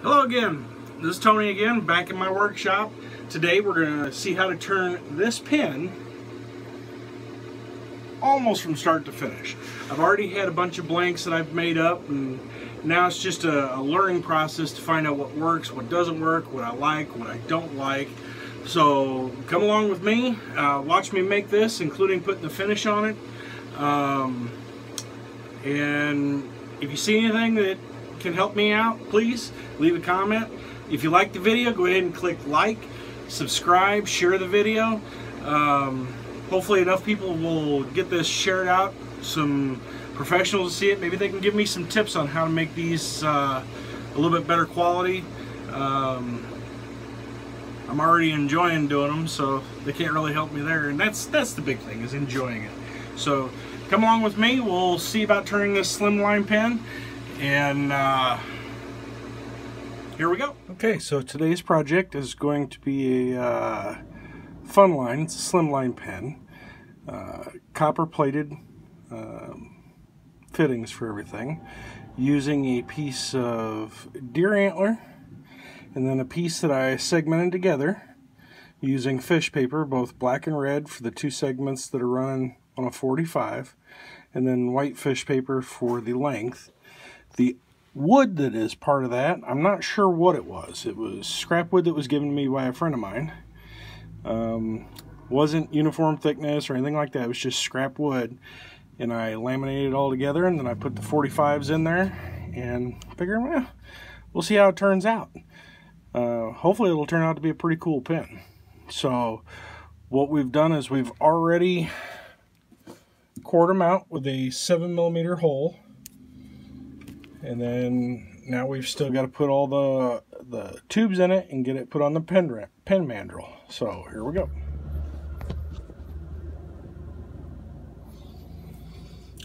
Hello again, this is Tony again, back in my workshop. Today we're going to see how to turn this pin almost from start to finish. I've already had a bunch of blanks that I've made up, and now it's just a learning process to find out what works, what doesn't work, what I like, what I don't like. So come along with me, watch me make this, including putting the finish on it. And if you see anything that can help me out, please leave a comment. If you like the video, go ahead and click like, subscribe, share the video. Hopefully enough people will get this shared out, some professionals to see it. Maybe they can give me some tips on how to make these a little bit better quality. I'm already enjoying doing them, so they can't really help me there, and that's the big thing, is enjoying it. So come along with me, we'll see about turning this slimline pen, and here we go. Okay, so today's project is going to be a fun line. It's a slimline pen, copper plated fittings for everything, using a piece of deer antler and then a piece that I segmented together using fish paper, both black and red for the two segments that are running on a 45, and then white fish paper for the length. The wood that is part of that, I'm not sure what it was. It was scrap wood that was given to me by a friend of mine. Wasn't uniform thickness or anything like that. It was just scrap wood, and I laminated it all together, and then I put the 45s in there and figured, well, we'll see how it turns out. Hopefully it'll turn out to be a pretty cool pen. So what we've done is we've already cored them out with a 7mm hole, and then now we've still got to put all the tubes in it and get it put on the pen mandrel. So here we go.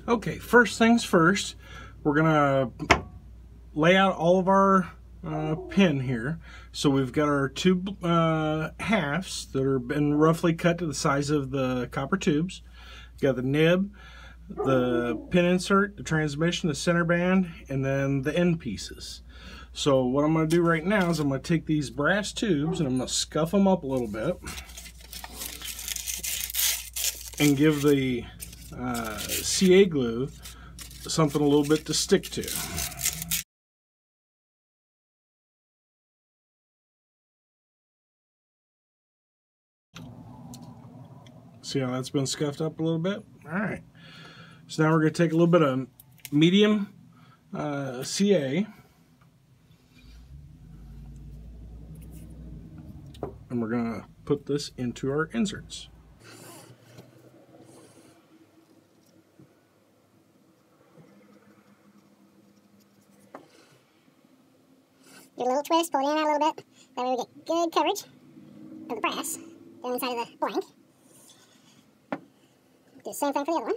Okay, first things first, we're gonna lay out all of our pin here. So we've got our two halves that are been roughly cut to the size of the copper tubes. We've got the nib, the pin insert, the transmission, the center band, and then the end pieces. So what I'm going to do right now is I'm going to take these brass tubes and I'm going to scuff them up a little bit and give the CA glue something a little bit to stick to. See how that's been scuffed up a little bit? Alright. So now we're going to take a little bit of medium CA and we're going to put this into our inserts. Give it a little twist, pull it in and out a little bit. That way we get good coverage of the brass down inside of the blank. Do the same thing for the other one.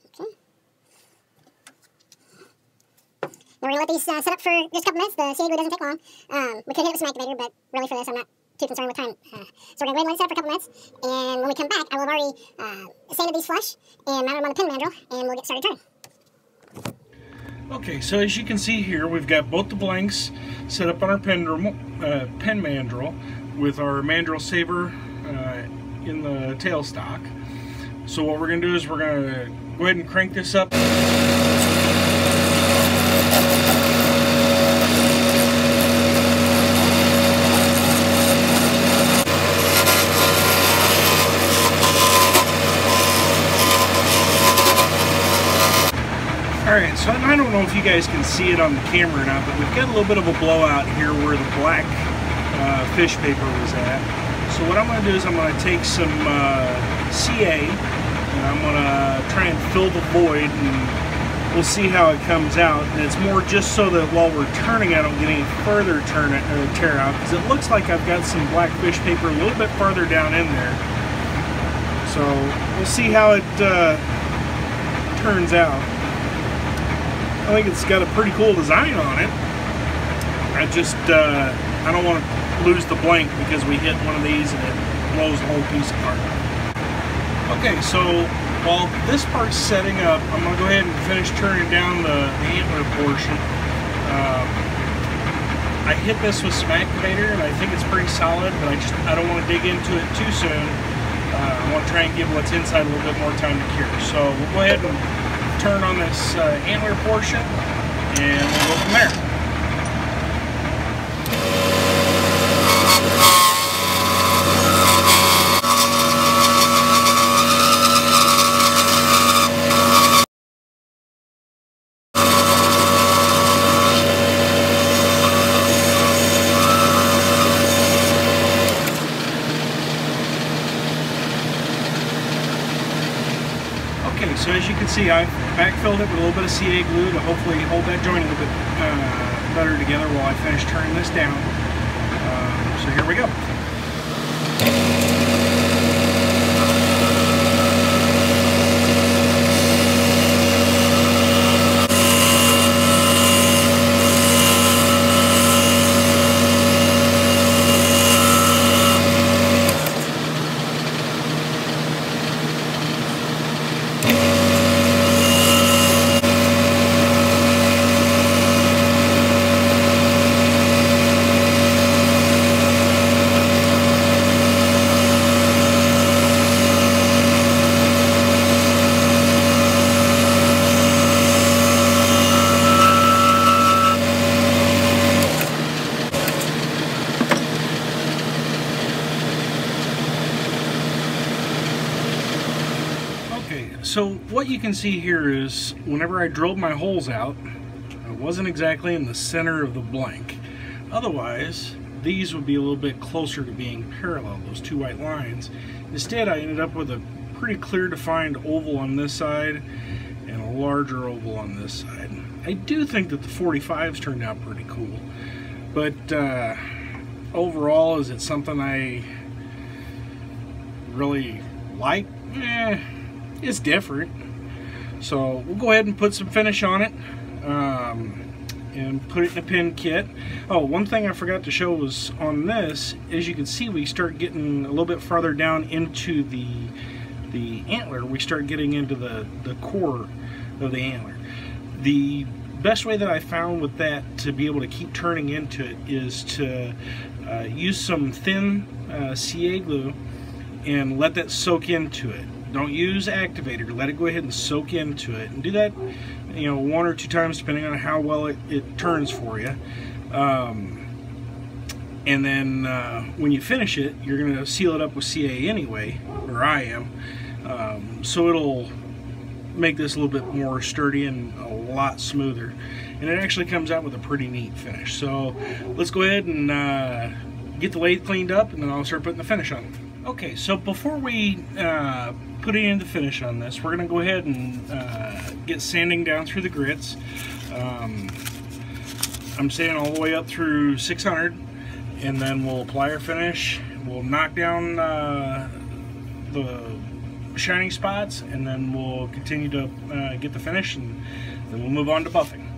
Okay. Now we're going to let these set up for just a couple minutes. The CA glue doesn't take long. We could hit it with some activator, but really for this I'm not too concerned with time. So we're going to go ahead and let it set up for a couple minutes. And when we come back, I will have already sanded these flush and mounted them on the pin mandrel, and we'll get started turning. Okay, so as you can see here, we've got both the blanks set up on our pen mandrel with our mandrel saver in the tailstock. So what we're going to do is we're going to go ahead and crank this up. Alright, so I don't know if you guys can see it on the camera or not, but we've got a little bit of a blowout here where the black fish paper was at. So what I'm going to do is I'm going to take some CA and I'm going to try and fill the void, and we'll see how it comes out. And it's more just so that while we're turning, I don't get any further tear out, because it looks like I've got some black fish paper a little bit farther down in there. So we'll see how it turns out. I think it's got a pretty cool design on it. I don't want to lose the blank because we hit one of these and it blows the whole piece apart. Okay, so while this part's setting up, I'm going to go ahead and finish turning down the antler portion. I hit this with some activator, and I think it's pretty solid, but I don't want to dig into it too soon. I want to try and give what's inside a little bit more time to cure. So we'll go ahead and turn on this antler portion, and we'll go from there. Okay, so as you can see, I've backfilled it with a little bit of CA glue to hopefully hold that joint a little bit better together while I finish turning this down. So here we go. So what you can see here is whenever I drilled my holes out, I wasn't exactly in the center of the blank. Otherwise, these would be a little bit closer to being parallel, those two white lines. Instead, I ended up with a pretty clear defined oval on this side and a larger oval on this side. I do think that the 45s turned out pretty cool, but overall, is it something I really like? It's different. So we'll go ahead and put some finish on it and put it in a pin kit. Oh, one thing I forgot to show was on this, as you can see, we start getting a little bit farther down into the antler. We start getting into the core of the antler. The best way that I found with that to be able to keep turning into it is to use some thin CA glue and let that soak into it. Don't use activator. Let it go ahead and soak into it, and do that, you know, 1 or 2 times depending on how well it turns for you. And then when you finish it, you're going to seal it up with CA anyway, or I am. So it'll make this a little bit more sturdy and a lot smoother. And it actually comes out with a pretty neat finish. So let's go ahead and get the lathe cleaned up, and then I'll start putting the finish on it. Okay, so before we put any of the finish on this, we're going to go ahead and get sanding down through the grits. I'm sanding all the way up through 600, and then we'll apply our finish. We'll knock down the shining spots, and then we'll continue to get the finish, and then we'll move on to buffing.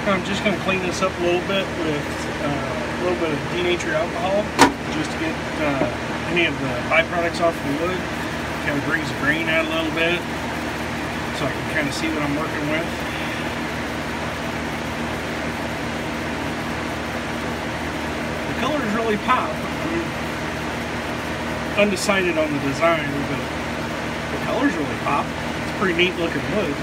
I'm just going to clean this up a little bit with a little bit of denatured alcohol, just to get any of the byproducts off the wood. Kind of brings the grain out a little bit, so I can kind of see what I'm working with. The colors really pop. I'm undecided on the design, but the colors really pop. It's a pretty neat looking wood.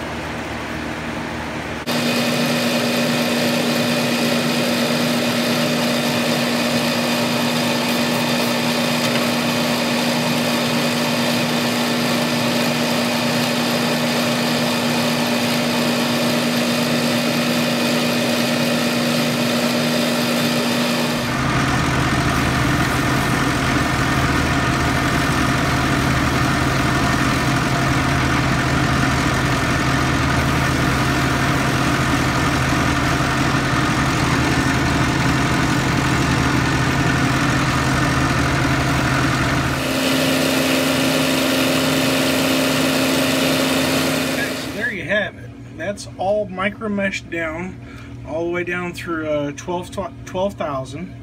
all micro meshed down, all the way down through 12,000.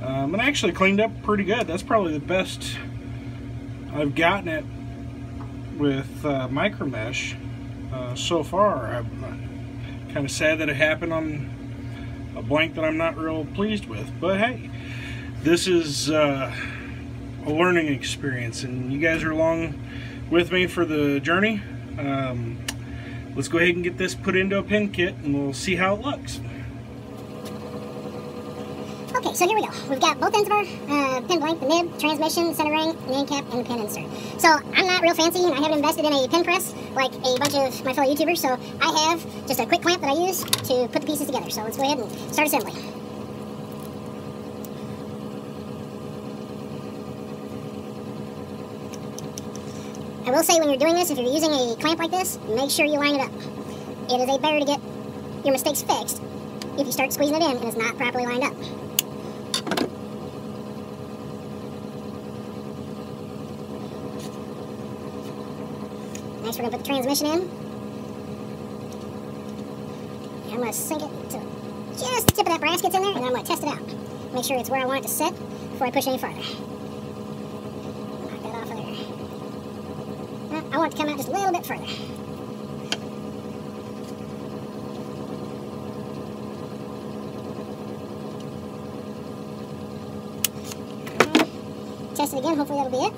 And I actually cleaned up pretty good. That's probably the best I've gotten it with micro mesh so far. I'm kind of sad that it happened on a blank that I'm not real pleased with, but hey, this is a learning experience, and you guys are along with me for the journey. Let's go ahead and get this put into a pin kit, and we'll see how it looks. Okay, so here we go. We've got both ends of our pin blank, the nib, transmission, center ring, name cap, and the pin insert. So I'm not real fancy, and I haven't invested in a pin press like a bunch of my fellow YouTubers, so I have just a quick clamp that I use to put the pieces together. So let's go ahead and start assembly. I will say, when you're doing this, if you're using a clamp like this, make sure you line it up. It is a better to get your mistakes fixed if you start squeezing it in and it's not properly lined up. Next, we're going to put the transmission in. And I'm going to sink it to just the tip of that brass gets in there, and then I'm going to test it out. Make sure it's where I want it to sit before I push any farther. Knock that off of there. I want it to come out just a little bit further. Test it again, hopefully that'll be it.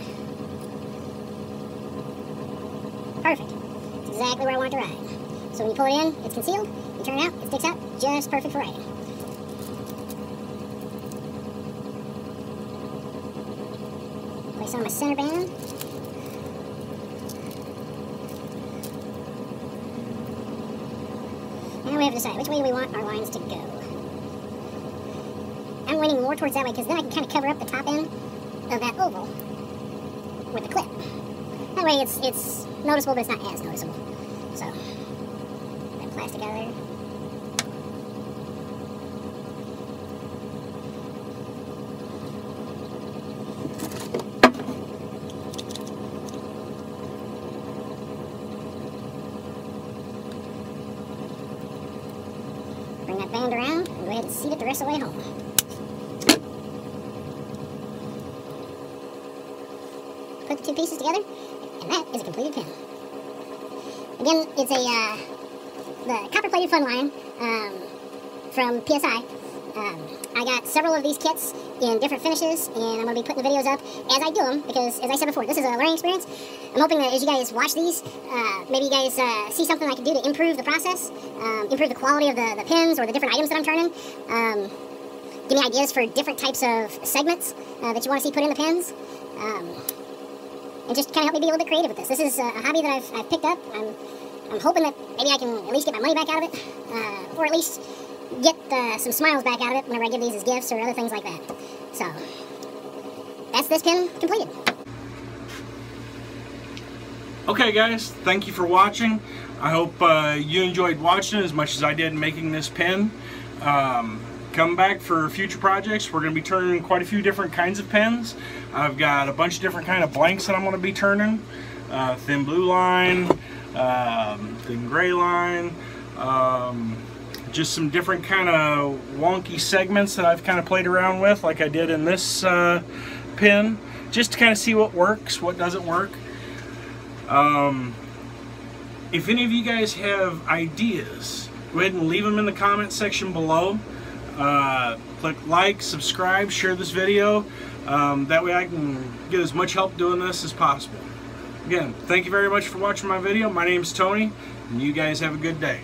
Perfect. It's exactly where I want it to ride. So when you pull it in, it's concealed. You turn it out, it sticks out, just perfect for riding. Place on my center band. Now we have to decide which way we want our lines to go. I'm leaning more towards that way because then I can kind of cover up the top end of that oval with the clip. That way it's noticeable, but it's not as noticeable. So, that plastic out of there. Bring that band around and go ahead and seat it the rest of the way home. Put the two pieces together, and that is a completed pin. Again, it's the copper-plated fun line from PSI. I got several of these kits in different finishes, and I'm going to be putting the videos up as I do them, because, as I said before, this is a learning experience. I'm hoping that as you guys watch these, maybe you guys see something I can do to improve the process, improve the quality of the pins or the different items that I'm turning. Give me ideas for different types of segments that you want to see put in the pins. And just kind of help me be a little bit creative with this. This is a hobby that I've picked up. I'm hoping that maybe I can at least get my money back out of it, or at least get some smiles back out of it whenever I give these as gifts or other things like that. So, that's this pin completed. Okay guys, thank you for watching. I hope you enjoyed watching as much as I did making this pin. Come back for future projects. We're going to be turning quite a few different kinds of pins. I've got a bunch of different kind of blanks that I'm going to be turning. Thin blue line, thin gray line, just some different kind of wonky segments that I've kind of played around with, like I did in this pin, just to kind of see what works, what doesn't work. If any of you guys have ideas, go ahead and leave them in the comment section below. Click like, subscribe, share this video. That way I can get as much help doing this as possible. Again, thank you very much for watching my video. My name's Tony, and you guys have a good day.